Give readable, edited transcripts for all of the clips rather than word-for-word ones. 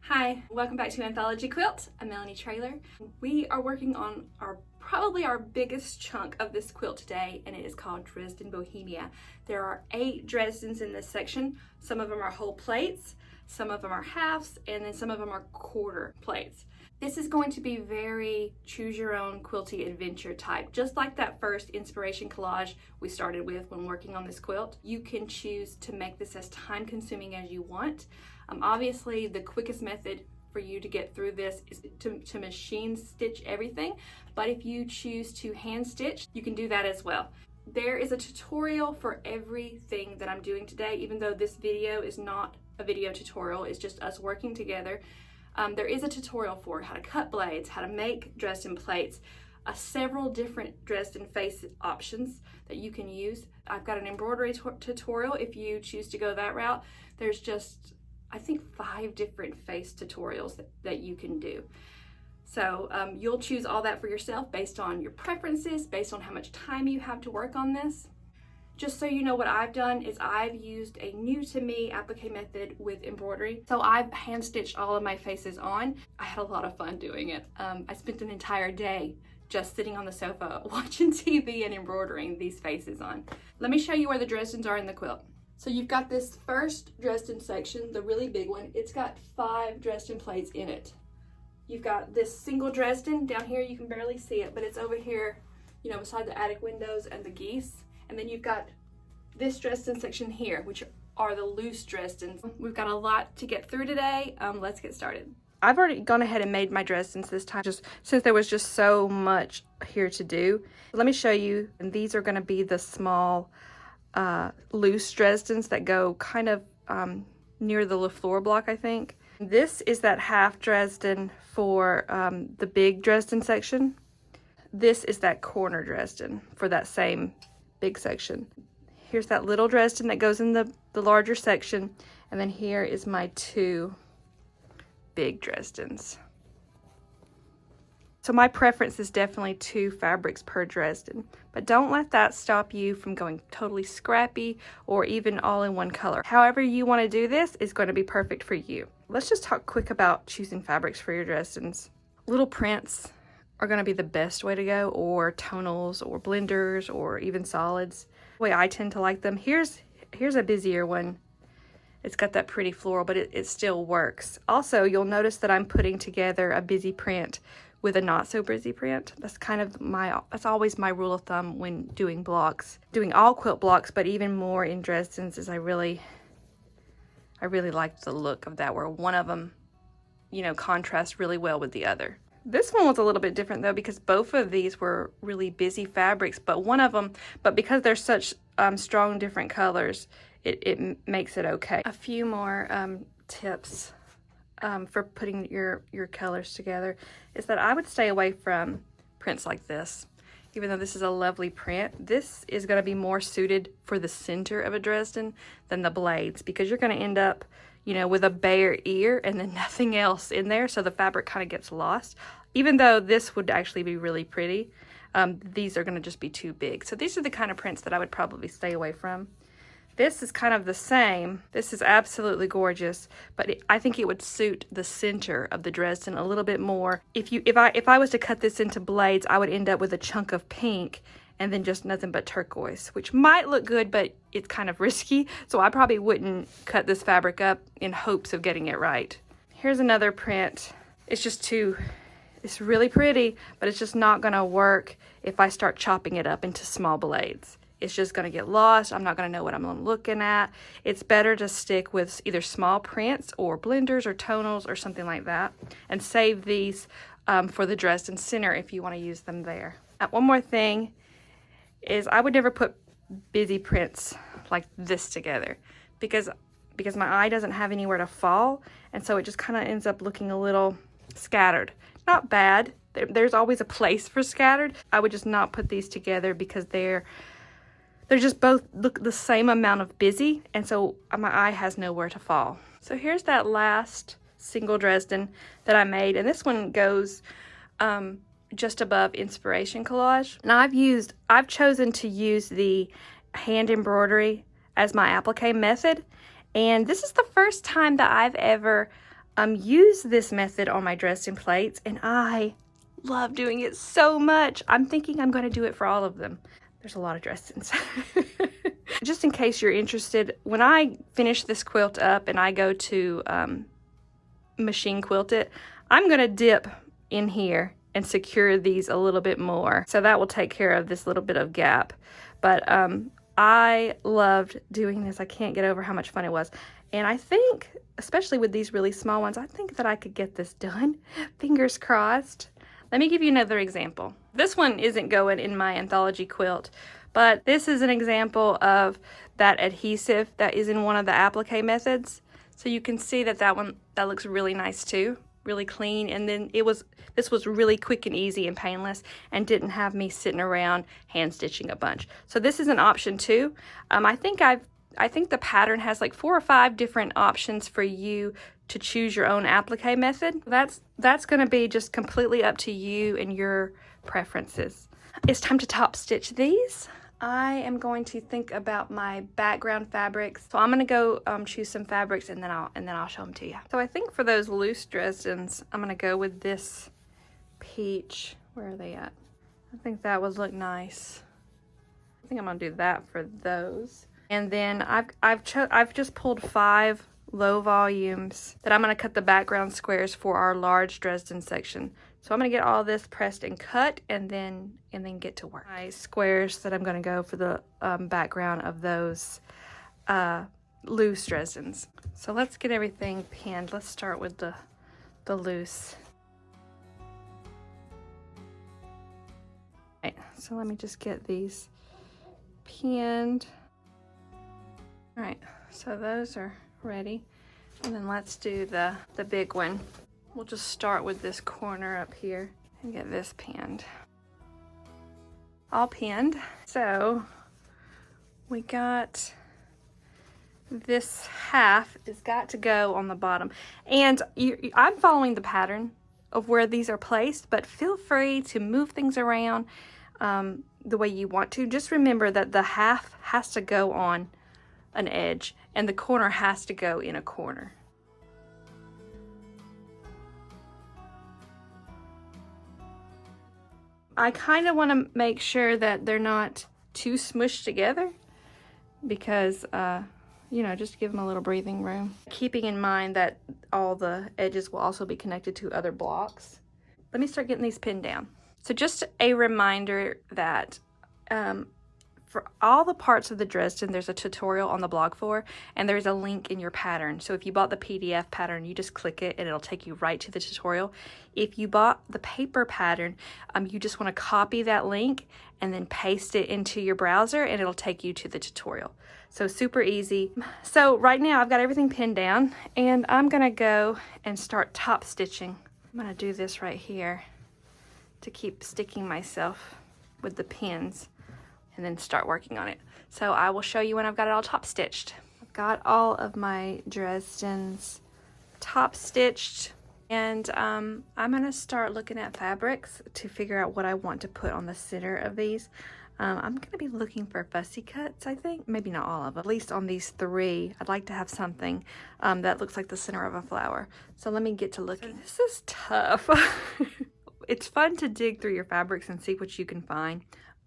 Hi, welcome back to Anthologie Quilt. I'm Melanie Traylor. We are working on probably our biggest chunk of this quilt today, and it is called Dresden Bohemia. There are 8 Dresdens in this section. Some of them are whole plates, some of them are halves, and then some of them are quarter plates. This is going to be very choose your own quilty adventure type. Just like that first inspiration collage we started with when working on this quilt, you can choose to make this as time consuming as you want. Obviously, the quickest method for you to get through this is to machine stitch everything, but if you choose to hand stitch, you can do that as well. There is a tutorial for everything that I'm doing today, even though this video is not a video tutorial, it's just us working together. There is a tutorial for how to cut blades, how to make Dresden plates, several different Dresden face options that you can use. I've got an embroidery tutorial if you choose to go that route. There's just, I think, 5 different face tutorials that you can do. So you'll choose all that for yourself based on your preferences, based on how much time you have to work on this. Just so you know, what I've done is I've used a new to me applique method with embroidery. So I've hand stitched all of my faces on. I had a lot of fun doing it. I spent an entire day just sitting on the sofa watching TV and embroidering these faces on. Let me show you where the Dresdens are in the quilt. So you've got this first Dresden section, the really big one. It's got 5 Dresden plates in it. You've got this single Dresden down here. You can barely see it, but it's over here, you know, beside the attic windows and the geese. And then you've got this Dresden section here, which are the loose Dresdens. We've got a lot to get through today. Let's get started. I've already gone ahead and made my Dresdens this time, just since there was just so much here to do. Let me show you, and these are going to be the small loose Dresdens that go kind of near the floor block, I think. This is that half Dresden for the big Dresden section. This is that corner Dresden for that same big section. Here's that little Dresden that goes in the larger section, and then here is my 2 big Dresdens. So my preference is definitely 2 fabrics per Dresden, but don't let that stop you from going totally scrappy or even all in one color. However you want to do this is going to be perfect for you. Let's just talk quick about choosing fabrics for your Dresdens. Little prints are going to be the best way to go, or tonals or blenders or even solids. The way I tend to like them. Here's a busier one. It's got that pretty floral, but it still works. Also, you'll notice that I'm putting together a busy print with a not so busy print. That's kind of that's always my rule of thumb when doing blocks. Doing all quilt blocks, but even more in Dresdens, is I really liked the look of that, where one of them, you know, contrasts really well with the other. This one was a little bit different though, because both of these were really busy fabrics, but because they're such strong different colors, it makes it okay. A few more tips for putting your colors together is that I would stay away from prints like this. Even though this is a lovely print, this is going to be more suited for the center of a Dresden than the blades, because you're going to end up, you know, with a bare ear and then nothing else in there, so the fabric kind of gets lost. Even though this would actually be really pretty, these are going to just be too big. So these are the kind of prints that I would probably stay away from. This is kind of the same. This is absolutely gorgeous, but I think it would suit the center of the Dresden a little bit more. If I was to cut this into blades, I would end up with a chunk of pink and then just nothing but turquoise, which might look good, but it's kind of risky. So I probably wouldn't cut this fabric up in hopes of getting it right. Here's another print. It's really pretty, but it's just not gonna work if I start chopping it up into small blades. It's just going to get lost. I'm not going to know what I'm looking at. It's better to stick with either small prints or blenders or tonals or something like that, and save these for the Dresden center if you want to use them there. One more thing is I would never put busy prints like this together, because my eye doesn't have anywhere to fall, and so it just kind of ends up looking a little scattered. Not bad. There's always a place for scattered. I would just not put these together because they're just both look the same amount of busy, and so my eye has nowhere to fall. So here's that last single Dresden that I made, and this one goes just above inspiration collage. And I've chosen to use the hand embroidery as my applique method, and this is the first time that I've ever use this method on my Dresden plates, and I love doing it so much. I'm thinking I'm going to do it for all of them. There's a lot of Dresdens. Just in case you're interested, when I finish this quilt up and I go to machine quilt it, I'm going to dip in here and secure these a little bit more. So that will take care of this little bit of gap. But I loved doing this. I can't get over how much fun it was. And I think, especially with these really small ones, I think that I could get this done. Fingers crossed. Let me give you another example. This one isn't going in my Anthologie quilt, but this is an example of that adhesive that is in one of the applique methods. So you can see that that looks really nice too, really clean. And then this was really quick and easy and painless and didn't have me sitting around hand stitching a bunch. So this is an option too. I think the pattern has like 4 or 5 different options for you to choose your own applique method. That's going to be just completely up to you and your preferences. It's time to top stitch these. I am going to think about my background fabrics. So I'm going to go choose some fabrics, and then I'll show them to you. So I think for those loose Dresdens, I'm going to go with this peach. Where are they at? I think that would look nice. I think I'm going to do that for those. And then I've just pulled 5 low volumes that I'm going to cut the background squares for our large Dresden section. So I'm going to get all this pressed and cut, and then get to work. My squares that I'm going to go for the background of those loose Dresdens. So let's get everything pinned. Let's start with the loose. Okay, so let me just get these pinned. All right, so those are ready. And then let's do the big one. We'll just start with this corner up here and get this pinned. All pinned. So we got this half has got to go on the bottom. And I'm following the pattern of where these are placed, but feel free to move things around the way you want to. Just remember that the half has to go on an edge and the corner has to go in a corner. I kind of want to make sure that they're not too smushed together because, you know, just give them a little breathing room. Keeping in mind that all the edges will also be connected to other blocks. Let me start getting these pinned down. So just a reminder that for all the parts of the Dresden, there's a tutorial on the blog for, and there's a link in your pattern. So if you bought the PDF pattern, you just click it and it'll take you right to the tutorial. If you bought the paper pattern, you just want to copy that link and then paste it into your browser and it'll take you to the tutorial. So super easy. So right now I've got everything pinned down and I'm gonna go and start top stitching. I'm gonna do this right here to keep sticking myself with the pins, and then start working on it. So I will show you when I've got it all top stitched. I've got all of my Dresdens top stitched, and I'm gonna start looking at fabrics to figure out what I want to put on the center of these. I'm gonna be looking for fussy cuts, I think. Maybe not all of them, at least on these 3. I'd like to have something that looks like the center of a flower. So let me get to looking. This is tough. It's fun to dig through your fabrics and see what you can find.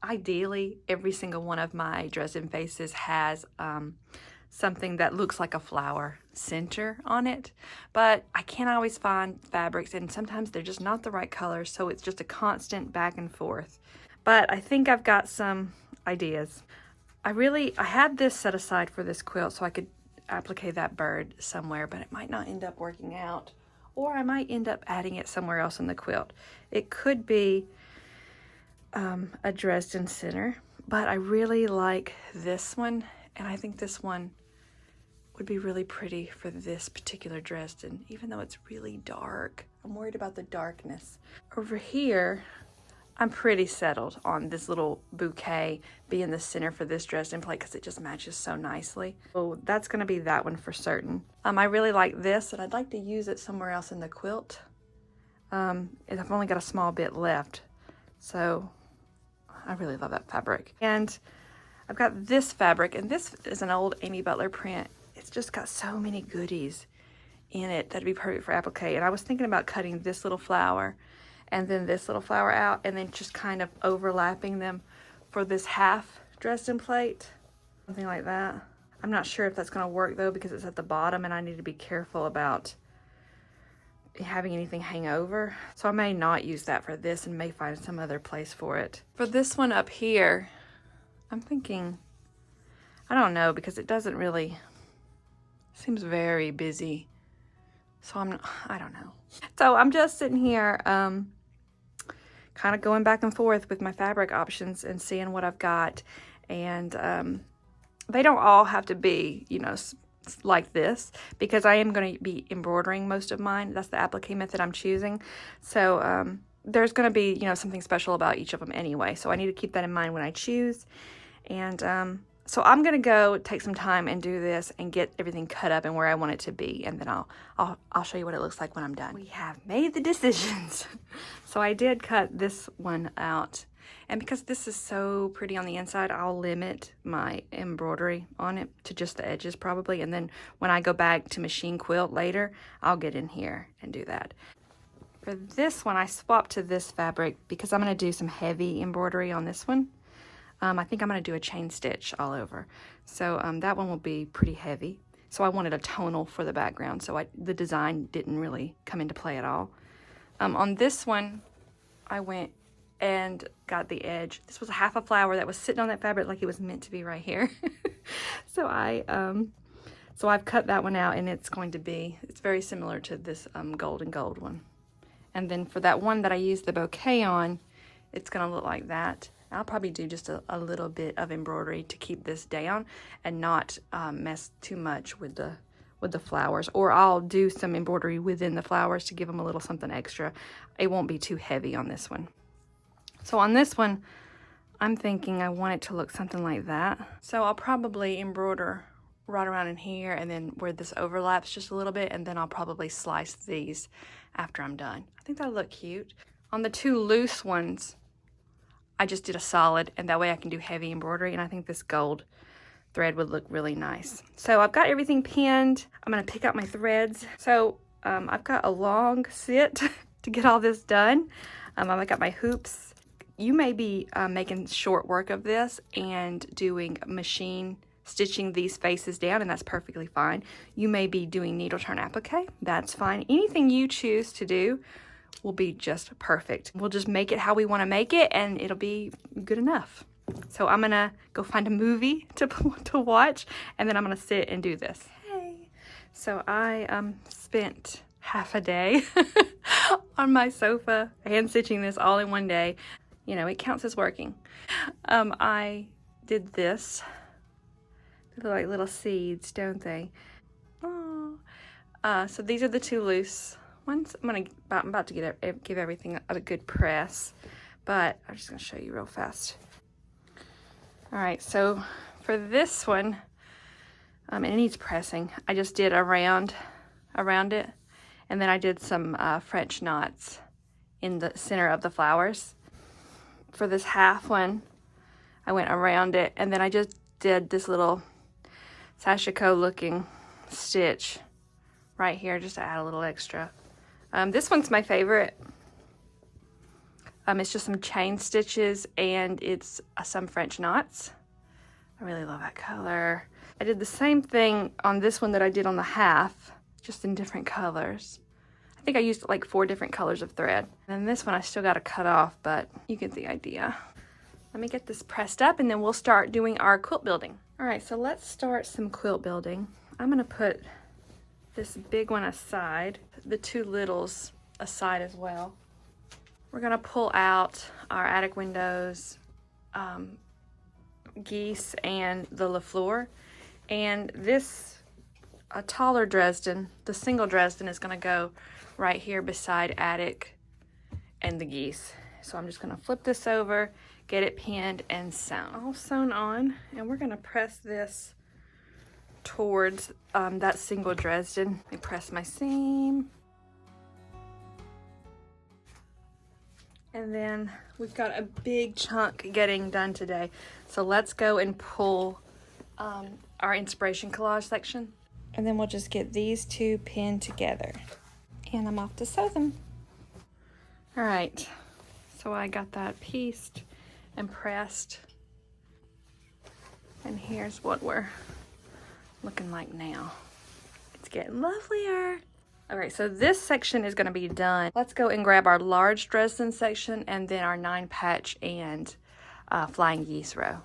Ideally, every single one of my Dresden faces has something that looks like a flower center on it, but I can't always find fabrics, and sometimes they're just not the right color, so it's just a constant back and forth. But I think I've got some ideas. I had this set aside for this quilt so I could applique that bird somewhere, but it might not end up working out, or I might end up adding it somewhere else in the quilt. It could be a Dresden center, but I really like this one, and I think this one would be really pretty for this particular Dresden, even though it's really dark. I'm worried about the darkness. Over here, I'm pretty settled on this little bouquet being the center for this Dresden plate because it just matches so nicely. So that's going to be that one for certain. I really like this, and I'd like to use it somewhere else in the quilt. I've only got a small bit left, so I really love that fabric. And I've got this fabric, and this is an old Amy Butler print. It's just got so many goodies in it that'd be perfect for applique. And I was thinking about cutting this little flower and then this little flower out and then just kind of overlapping them for this half Dresden plate, something like that. I'm not sure if that's going to work though, because it's at the bottom and I need to be careful about having anything hang over. So I may not use that for this and may find some other place for it. For this one up here, I'm thinking, I don't know, because it doesn't really, seems very busy. So I don't know. So I'm just sitting here kind of going back and forth with my fabric options and seeing what I've got. And they don't all have to be, you know, like this, because I am going to be embroidering most of mine. That's the applique method I'm choosing. So there's going to be, you know, something special about each of them anyway. So I need to keep that in mind when I choose. And so I'm going to go take some time and do this and get everything cut up and where I want it to be. And then I'll show you what it looks like when I'm done. We have made the decisions. So I did cut this one out. And because this is so pretty on the inside, I'll limit my embroidery on it to just the edges probably. And then when I go back to machine quilt later, I'll get in here and do that. For this one, I swapped to this fabric because I'm going to do some heavy embroidery on this one. I think I'm going to do a chain stitch all over. So that one will be pretty heavy. So I wanted a tonal for the background, so the design didn't really come into play at all. On this one, I went and got the edge. This was half a flower that was sitting on that fabric like it was meant to be right here. So I've cut that one out, and it's very similar to this gold and gold one. And then for that one that I used the bouquet on, it's going to look like that. I'll probably do just a little bit of embroidery to keep this down and not mess too much with the flowers. Or I'll do some embroidery within the flowers to give them a little something extra. It won't be too heavy on this one. So on this one, I'm thinking I want it to look something like that. So I'll probably embroider right around in here and then where this overlaps just a little bit, and then I'll probably slice these after I'm done. I think that'll look cute. On the two loose ones, I just did a solid, and that way I can do heavy embroidery, and I think this gold thread would look really nice. So I've got everything pinned. I'm going to pick out my threads. So I've got a long sit to get all this done. I've got my hoops. You may be making short work of this and doing machine stitching these faces down, and that's perfectly fine. You may be doing needle turn applique. That's fine. Anything you choose to do will be just perfect. We'll just make it how we want to make it, and it'll be good enough. So I'm gonna go find a movie to watch, and then I'm gonna sit and do this. Hey. So I spent half a day on my sofa hand stitching this all in one day. You know, it counts as working. I did this. They look like little seeds, don't they? Oh. So these are the two loose ones. I'm about to give everything a good press, but I'm just gonna show you real fast. All right, so for this one, and it needs pressing, I just did around it, and then I did some French knots in the center of the flowers. For this half one, I went around it, and then I just did this little sashiko looking stitch right here just to add a little extra. This one's my favorite. It's just some chain stitches, and it's some French knots. I really love that color. I did the same thing on this one that I did on the half, just in different colors. I think I used like 4 different colors of thread. And this one I still got to cut off, but you get the idea. Let me get this pressed up, and then we'll start doing our quilt building. All right, so let's start some quilt building. I'm gonna put this big one aside, the 2 littles aside as well. We're gonna pull out our attic windows, geese, and the LaFleur. And this, a taller Dresden, the single Dresden, is gonna go right here beside attic and the geese. So I'm just gonna flip this over, get it pinned and sewn. All sewn on, and we're gonna press this towards that single Dresden. Let me press my seam. And then we've got a big chunk getting done today. So let's go and pull our inspiration collage section. And then we'll just get these two pinned together. And I'm off to sew them. All right, so I got that pieced and pressed. And here's what we're looking like now. It's getting lovelier. All right, so this section is gonna be done. Let's go and grab our large Dresden section and then our 9-patch and flying geese row.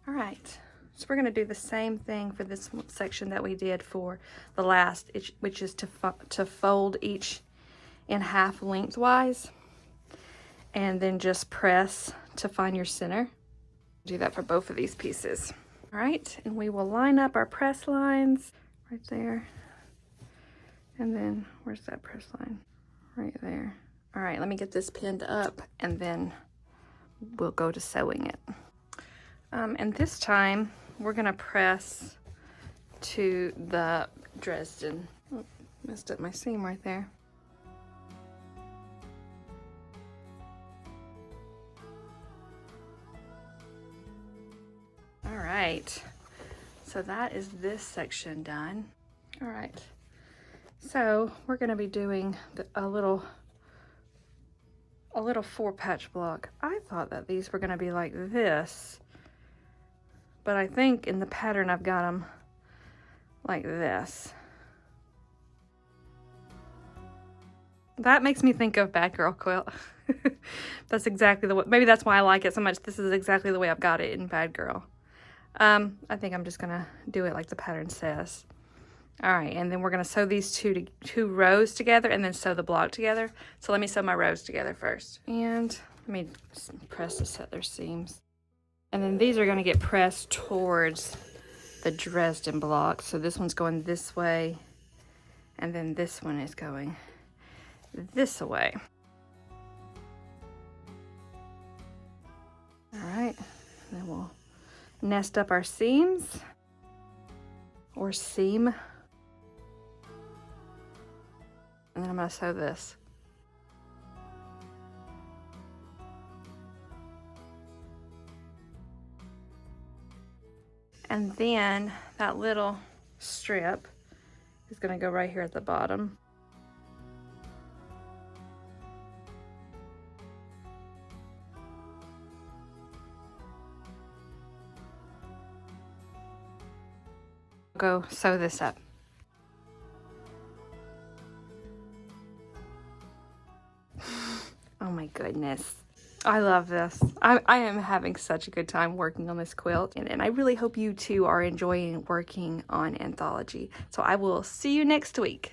All right, so we're gonna do the same thing for this section that we did for the last, which is to fold each in half lengthwise and then just press to find your center. Do that for both of these pieces. All right, and we will line up our press lines right there. And then, where's that press line? Right there. All right, let me get this pinned up and then we'll go to sewing it. And this time, we're gonna press to the Dresden. Oh, messed up my seam right there. All right, so that is this section done. All right. So we're going to be doing a little 4-patch block. I thought that these were going to be like this, but I think in the pattern I've got them like this. That makes me think of Bad Girl Quilt. That's exactly the way, maybe that's why I like it so much. This is exactly the way I've got it in Bad Girl. I think I'm just going to do it like the pattern says. All right, and then we're gonna sew these two rows together and then sew the block together. So let me sew my rows together first. And let me press to set their seams. And then these are gonna get pressed towards the Dresden block. So this one's going this way, and then this one is going this way. All right, and then we'll nest up our seams, or seam. And then I'm going to sew this. And then that little strip is going to go right here at the bottom. Go sew this up. Oh my goodness. I love this. I am having such a good time working on this quilt, and I really hope you too are enjoying working on Anthologie. So I will see you next week.